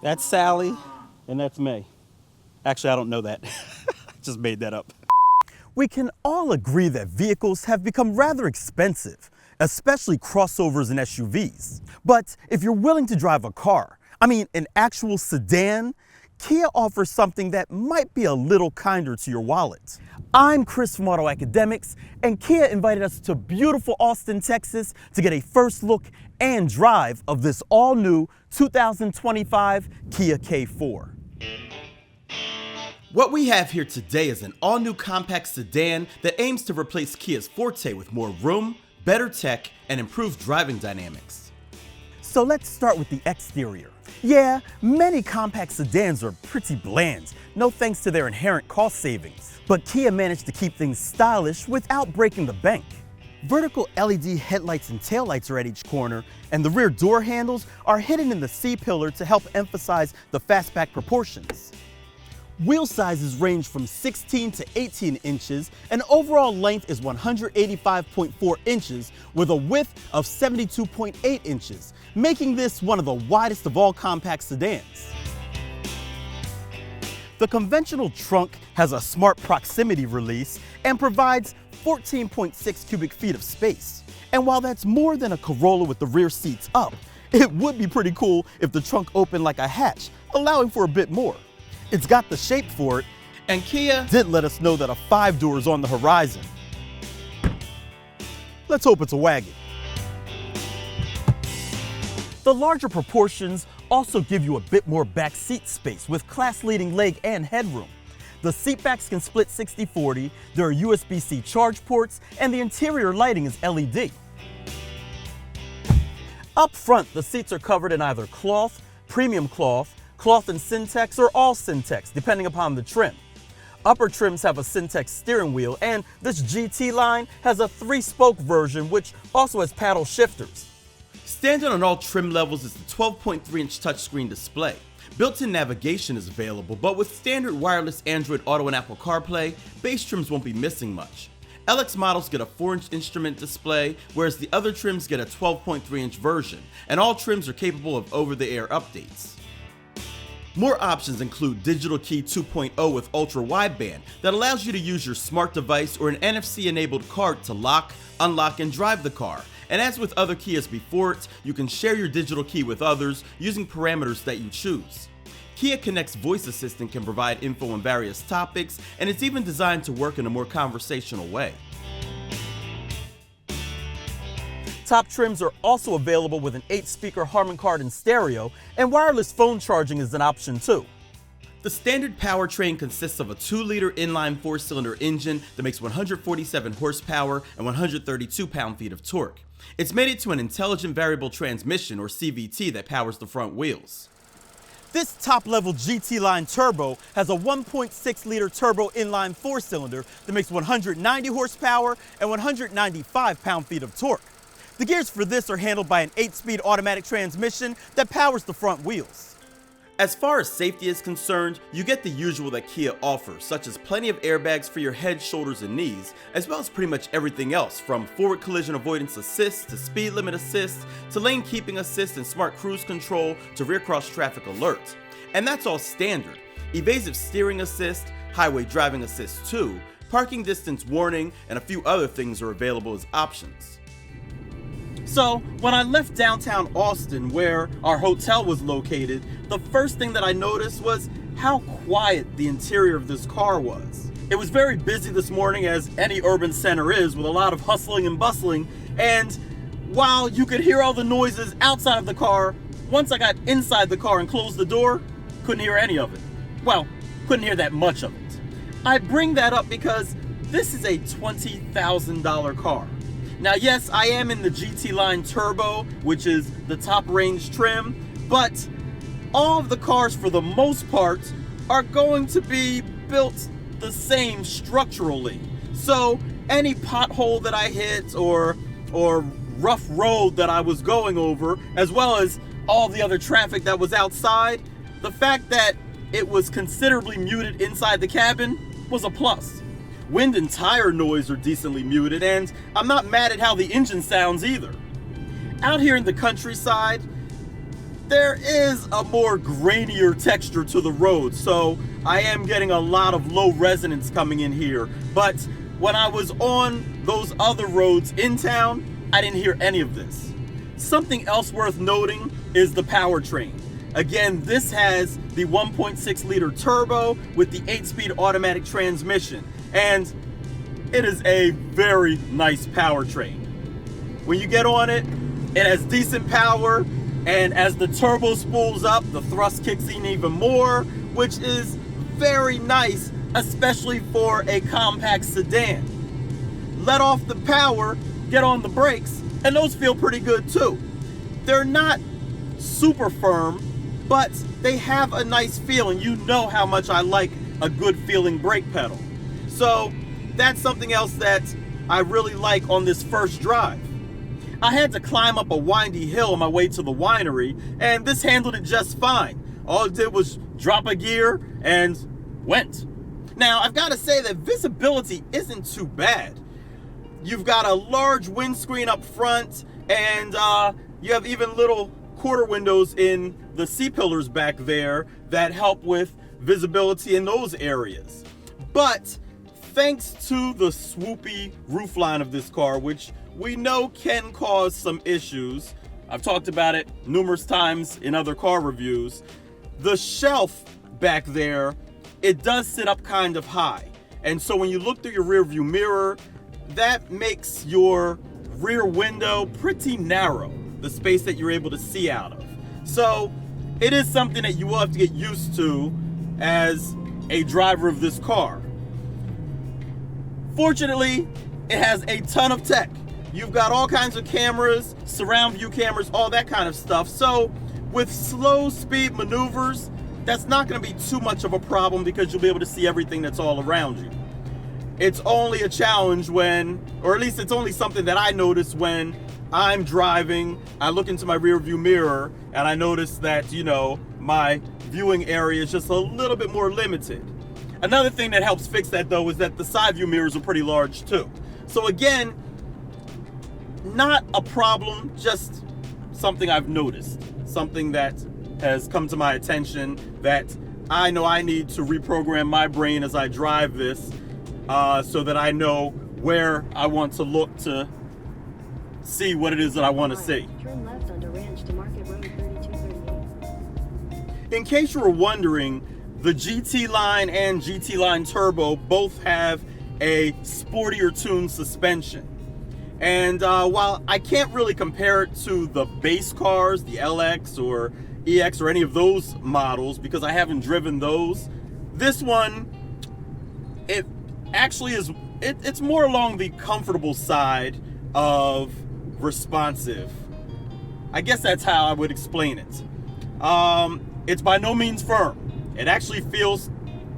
That's Sally, and that's May. Actually, I don't know that. Just made that up. We can all agree that vehicles have become rather expensive, especially crossovers and SUVs. But if you're willing to drive a car, an actual sedan, Kia offers something that might be a little kinder to your wallet. I'm Chris from Auto Academics, and Kia invited us to beautiful Austin, Texas to get a first look and drive of this all-new 2025 Kia K4. What we have here today is an all-new compact sedan that aims to replace Kia's Forte with more room, better tech, and improved driving dynamics. So let's start with the exterior. Yeah, many compact sedans are pretty bland, no thanks to their inherent cost savings. But Kia managed to keep things stylish without breaking the bank. Vertical LED headlights and taillights are at each corner, and the rear door handles are hidden in the C-pillar to help emphasize the fastback proportions. Wheel sizes range from 16 to 18 inches, and overall length is 185.4 inches with a width of 72.8 inches, making this one of the widest of all compact sedans. The conventional trunk has a smart proximity release and provides 14.6 cubic feet of space. And while that's more than a Corolla with the rear seats up, it would be pretty cool if the trunk opened like a hatch, allowing for a bit more. It's got the shape for it, and Kia did let us know that a 5-door is on the horizon. Let's hope it's a wagon. The larger proportions also give you a bit more back seat space with class-leading leg and headroom. The seatbacks can split 60/40, there are USB-C charge ports, and the interior lighting is LED. Up front, the seats are covered in either cloth, premium cloth, cloth and Syntex, or all Syntex, depending upon the trim. Upper trims have a Syntex steering wheel, and this GT line has a 3-spoke version, which also has paddle shifters. Standard on all trim levels is the 12.3-inch touchscreen display. Built-in navigation is available, but with standard wireless Android Auto and Apple CarPlay, base trims won't be missing much. LX models get a 4-inch instrument display, whereas the other trims get a 12.3-inch version, and all trims are capable of over-the-air updates. More options include Digital Key 2.0 with ultra wideband that allows you to use your smart device or an NFC-enabled card to lock, unlock, and drive the car. And as with other Kias before it, you can share your digital key with others using parameters that you choose. Kia Connect's voice assistant can provide info on various topics, and it's even designed to work in a more conversational way. Top trims are also available with an 8-speaker Harman Kardon stereo, and wireless phone charging is an option too. The standard powertrain consists of a 2-liter inline 4-cylinder engine that makes 147 horsepower and 132 pound-feet of torque. It's mated to an intelligent variable transmission, or CVT, that powers the front wheels. This top-level GT line turbo has a 1.6-liter turbo inline 4-cylinder that makes 190 horsepower and 195 pound-feet of torque. The gears for this are handled by an 8-speed automatic transmission that powers the front wheels. As far as safety is concerned, you get the usual that Kia offers, such as plenty of airbags for your head, shoulders, and knees, as well as pretty much everything else, from forward collision avoidance assist to speed limit assist to lane keeping assist and smart cruise control to rear cross traffic alert. And that's all standard. Evasive steering assist, highway driving assist 2, parking distance warning, and a few other things are available as options. So, when I left downtown Austin, where our hotel was located, the first thing that I noticed was how quiet the interior of this car was. It was very busy this morning, as any urban center is, with a lot of hustling and bustling, and while you could hear all the noises outside of the car, once I got inside the car and closed the door, couldn't hear any of it. Well, couldn't hear that much of it. I bring that up because this is a $20,000 car. Now yes, I am in the GT line turbo, which is the top range trim, but all of the cars for the most part are going to be built the same structurally. So any pothole that I hit or rough road that I was going over, as well as all the other traffic that was outside, the fact that it was considerably muted inside the cabin was a plus. Wind and tire noise are decently muted, and I'm not mad at how the engine sounds either. Out here in the countryside, there is a more grainier texture to the road, so I am getting a lot of low resonance coming in here. But when I was on those other roads in town, I didn't hear any of this. Something else worth noting is the powertrain. Again, this has the 1.6 liter turbo with the 8-speed automatic transmission, and it is a very nice powertrain. When you get on it, it has decent power, and as the turbo spools up, the thrust kicks in even more, which is very nice, especially for a compact sedan. Let off the power, get on the brakes, and those feel pretty good too. They're not super firm, but they have a nice feel, and you know how much I like a good feeling brake pedal. So that's something else that I really like on this first drive. I had to climb up a windy hill on my way to the winery, and this handled it just fine. All it did was drop a gear and went. Now, I've got to say that visibility isn't too bad. You've got a large windscreen up front, and you have even little quarter windows in the C-pillars back there that help with visibility in those areas. But thanks to the swoopy roofline of this car, which we know can cause some issues, I've talked about it numerous times in other car reviews, the shelf back there, it does sit up kind of high. And so when you look through your rear view mirror, that makes your rear window pretty narrow, the space that you're able to see out of. So it is something that you will have to get used to as a driver of this car. Fortunately, it has a ton of tech. You've got all kinds of cameras, surround view cameras, all that kind of stuff. So with slow speed maneuvers, that's not going to be too much of a problem because you'll be able to see everything that's all around you. It's only a challenge when, or at least it's only something that I notice when I'm driving, I look into my rear view mirror and I notice that, you know, my viewing area is just a little bit more limited. Another thing that helps fix that though is that the side view mirrors are pretty large too. So again, not a problem, just something I've noticed, something that has come to my attention that I know I need to reprogram my brain as I drive this so that I know where I want to look to see what it is that I want to see. Turn left onto Ranch to Market Road 3238. In case you were wondering, the GT Line and GT Line Turbo both have a sportier tuned suspension. And while I can't really compare it to the base cars, the LX or EX or any of those models because I haven't driven those, this one, it actually is, it's more along the comfortable side of responsive. I guess that's how I would explain it. It's by no means firm. It actually feels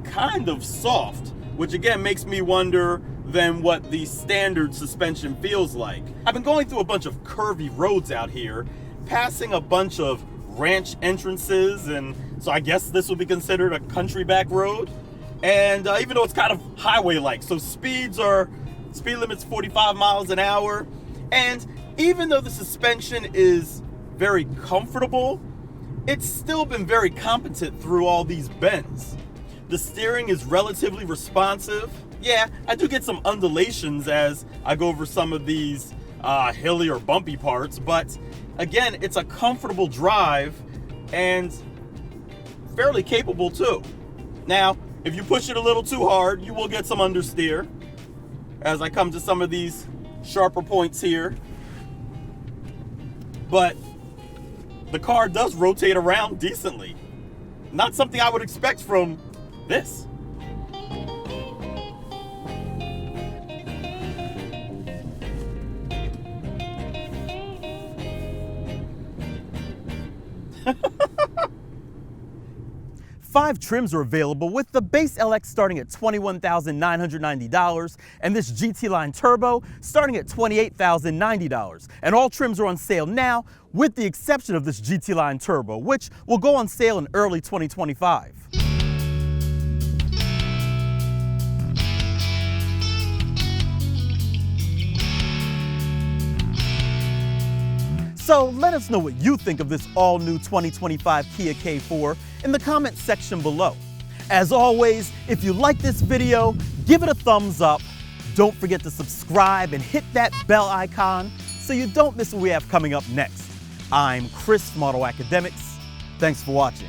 kind of soft, which again makes me wonder then what the standard suspension feels like. I've been going through a bunch of curvy roads out here, passing a bunch of ranch entrances, and so I guess this would be considered a country back road. And even though it's kind of highway-like, so speed limit's 45 miles an hour. And even though the suspension is very comfortable, it's still been very competent through all these bends. The steering is relatively responsive. Yeah, I do get some undulations as I go over some of these hilly or bumpy parts, but again, it's a comfortable drive and fairly capable too. Now, if you push it a little too hard, you will get some understeer as I come to some of these sharper points here. But the car does rotate around decently. Not something I would expect from this. Five trims are available, with the base LX starting at $21,990 and this GT Line Turbo starting at $28,090. And all trims are on sale now, with the exception of this GT Line Turbo, which will go on sale in early 2025. So let us know what you think of this all-new 2025 Kia K4 in the comments section below. As always, if you like this video, give it a thumbs up. Don't forget to subscribe and hit that bell icon so you don't miss what we have coming up next. I'm Chris from Auto Academics. Thanks for watching.